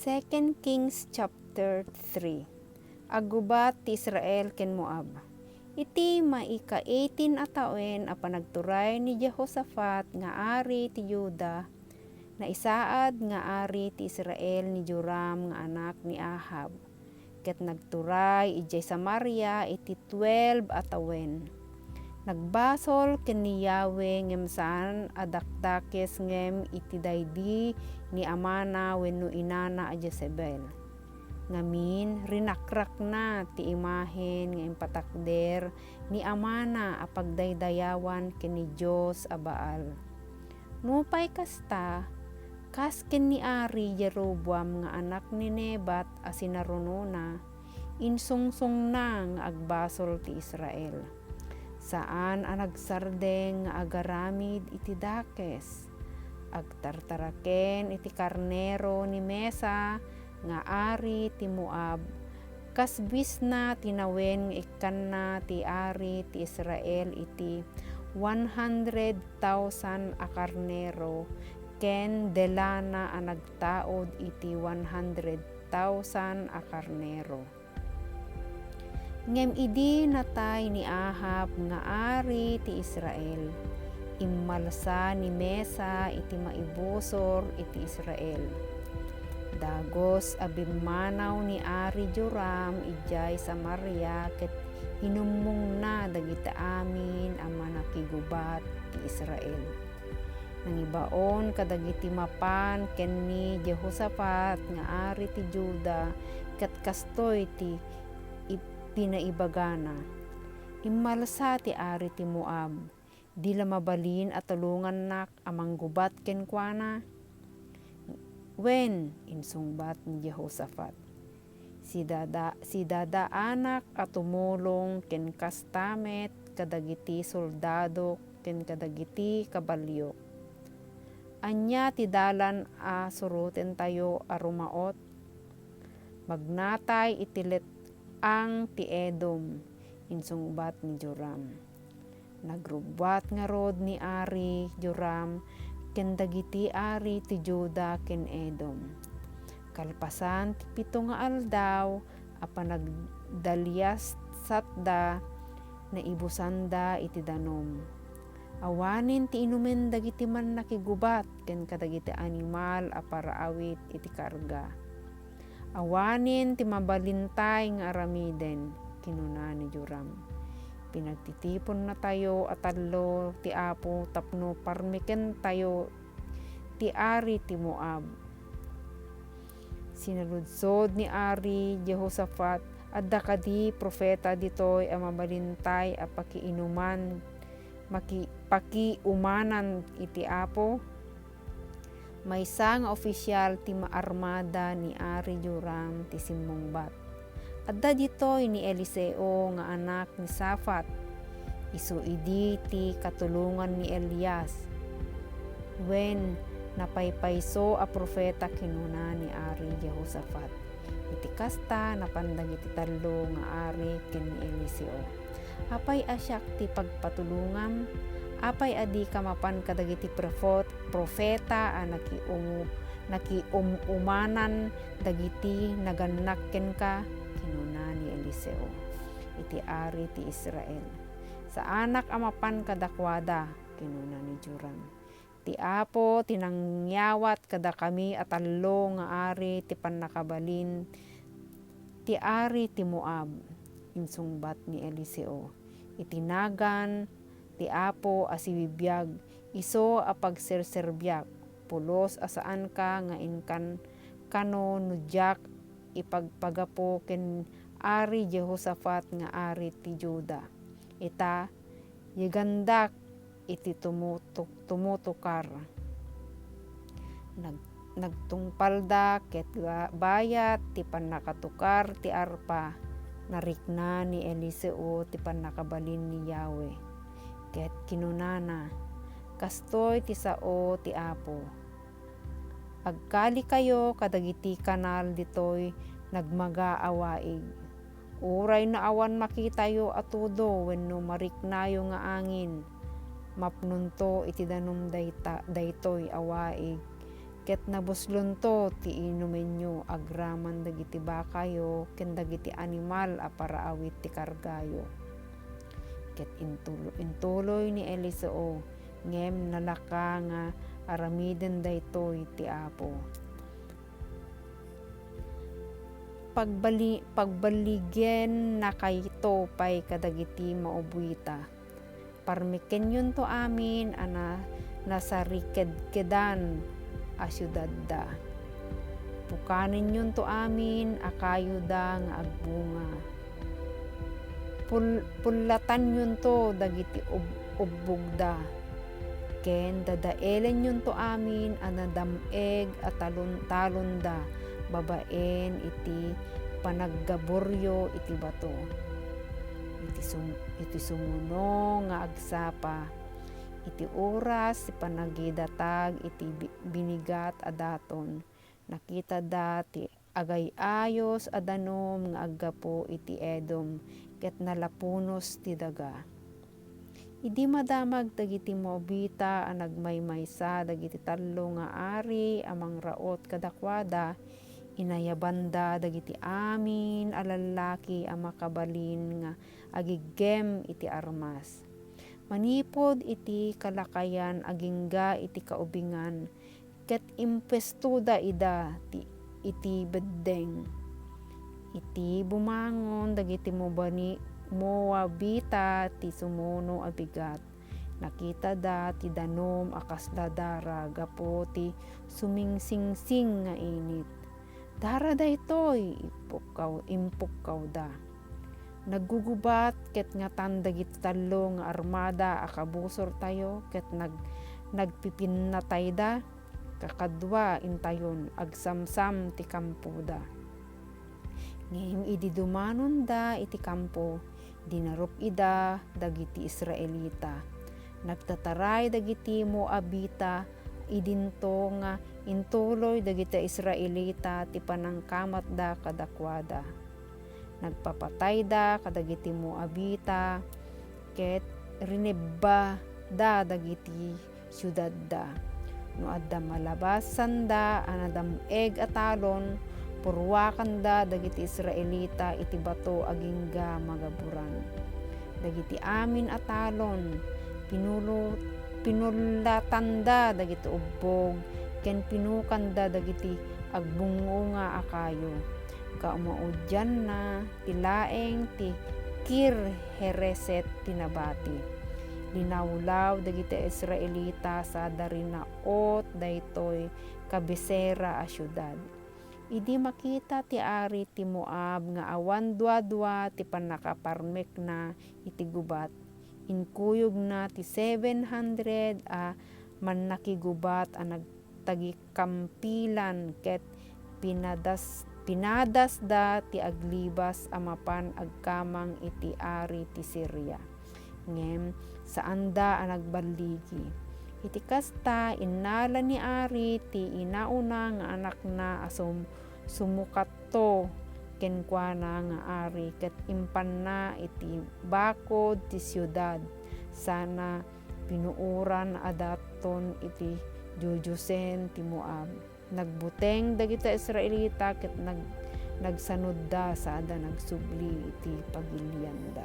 2 Kings chapter 3. Aggubat ti Israel ken Moab. Iti maika-18 a tawen a panagturay ni Jehoshaphat nga ari ti Juda, na isaad nga ari ti Israel ni Joram nga anak ni Ahab. Ket nagturay ijay Samaria iti 12 a tawen. Nagbasol ken ni Yahweh ngem saan adakdakes ngem iti daydi ni amana wenno inana a Jezebel. Ngamin rinakrak na ti imahen nga impatakder ni amana a pagdaydayawan ken ni Dios a Baal. Nupay kasta, kas ken ni Ari Jeroboam nga anak ni Nebat a sinarunona, insungsong na nga agbasol ti Israel. Saan a nagsardeng nga agaramid iti dakes, agtartaraken iti karnero ni Mesa nga ari ti Moab, kasbis na tinawen nga ikan na ti ari ti Israel iti 100,000 a karnero, ken delana a nagtaod iti 100,000 a karnero. Ngem idi natay ni Ahab nga ari ti Israel, immalsa ni Mesa iti maibusor iti Israel. Dagos abimanaw ni Ari Joram ijay Samaria ket hinumong na dagiti amin a manakigubat ti Israel. Nangibaon kadagiti mapan ken ni Jehoshaphat nga ari ti Juda ket kastoy ti pinaibagana. Immalsa ti ari ti Moab, dila mabalin at tulungan nak amang gubat ken kuana. Wen insungbat ni Jehoshaphat, si dada anak at tumulong ken kastamet kadagiti soldado ken kadagiti kabalyo. Anya ti dalan a suruten tayo a rumaot, magnatay itilet ang ti Edom, insungbat ni Joram. Nagrubbat nga rod ni Ari Joram ken dagiti ari ti Juda ken Edom. Kalpasan ti 7 nga aldaw a panagdalyas satda na ibusanda iti danom. Awanin ti inumen dagiti man nakigubat ken kadagiti animal a paraawit iti karga. Awanin ti mabalintay nga aramiden, kinuna ni Joram. Pinagtitipon na tayo at talo ti Apo tapno parmiken tayo ti ari ti Moab. Sinaludsod ni Ari Jehoshaphat adda kadi propeta ditoy a mabalintay a pakiumanan iti Apo. Maysa nga opisyal ti maarmada ni Ari Joram ti simmungbat. Adda ditoy ni Eliseo nga anak ni Safat, isu idi ti katulungan ni Elias. Wen napaypayso a profeta kinuna ni Ari Jehoshaphat. Iti kasta napandag iti talo nga ari ken ni Eliseo. Apay asyak ti pagpatulungam, apay adi kamapan kadagiti profeta a nakiumanan dagiti naganakken ka, kinuna ni Eliseo. Iti ari ti Israel. Sa anak amapan kadakwada, kinuna ni Joram. Ti Apo tinangyawat kada kami at talo nga ari ti panakabalin ti ari ti Moab, insungbat ni Eliseo. Itinagan ti Apo asibibiyag, iso a pagserserbiyak, pulos asaan ka nga inkan kano nudyak ipagpagapo ken Ari Jehoshaphat nga ari ti Juda. Ita yigandak iti tumutukar. Nagtungpalda ket bayat ti panakatukar ti arpa, narikna ni Eliseo ti panakabalin ni Yahweh. Ket kinunana, kastoy ti sao ti Apo. Agkali kayo kadagiti kanal ditoy nagmagaawaig. Uray na awan makitayo atudo wenno mariknayo nga angin. Mapnunto iti danom daytoy awaig. ket nabuslon to ti inumenyo agraman dagiti bakayo ken dagiti animal a paraawit ti kargayo. Ket intuloy ni Eliseo ngem nalaka nga aramiden daytoy ti Apo. Pagbaligyen na kayto pay kadagiti maubwita. Parmiken yun to amin ana nasariked-kedan a syudad da. Pukanin yun to amin akayo da nga agbunga. Pullatan yun to dagiti ubbog da. Ken dadaelen yun to amin anadameg at talon da babaen iti panaggaboryo iti bato. Iti sumuno nga agsapa iti oras ti panagidatag iti binigat a daton. Nakita da ti agayayos a danom nga aggapo iti Edom ket nalapunos ti daga. Idi madamag dagiti Moabita a nagmaymaysa dagiti tallo nga ari amang raot kadakwada. Inayabanda dagiti amin a lalaki a makabalin nga agiggem iti armas. Manipod iti kalakayan agingga iti kaubingan ket impestuda ida iti beddeng. Iti bumangon dagiti Moabita ti sumuno a bigat. Nakita da ti danom a kasla dara gapo ti sumingsingsing nga init. Dara daytoy impukkaw da. Naggugubat ket ngatan dagiti tallo nga armada a kabusor tayo ket nagpipinatay da. Kakadwa intayon agsamsam ti kampo da. Ngem idi dumanon da iti kampo dinarup ida dagiti Israelita. Nagtataray dagiti Moabita idinto nga intuloy dagiti Israelita ti panangkamat da kadakwada. Nagpapatay da kadagiti Moabita ket rinebba da dagiti syudad da. No adda malabasan da anadameg atalon purwakan da dagiti Israelita iti bato agingga magaburan. Dagiti amin atalon pinulatanda dagiti ubbog ken pinukanda dagiti agbungo nga akayo. Kaumaudyan na tilaeng ti Kir Hereset tinabati. Linawlaw dagiti Israelita sa darinaot daytoy kabisera a syudad. Idi makita ti ari ti Moab nga awan dua-dua ti panakaparmek na iti gubat. Inkuyog na ti 700 a mannakigubat a nagtagikampilan ket pinadas da ti aglibas a mapan agkamang iti ari ti Syria. Ngem saan da a nagbaligi. Iti kasta innala ni ari ti inauna nga anak na asum sumukatto kenkwana nga ari ket impan na iti bakod ti syudad sana pinuuran adaton iti jujusen ti Moab. Nagbuteng dagiti Israelita ket nagsanod da sada nagsubli iti pagilian da.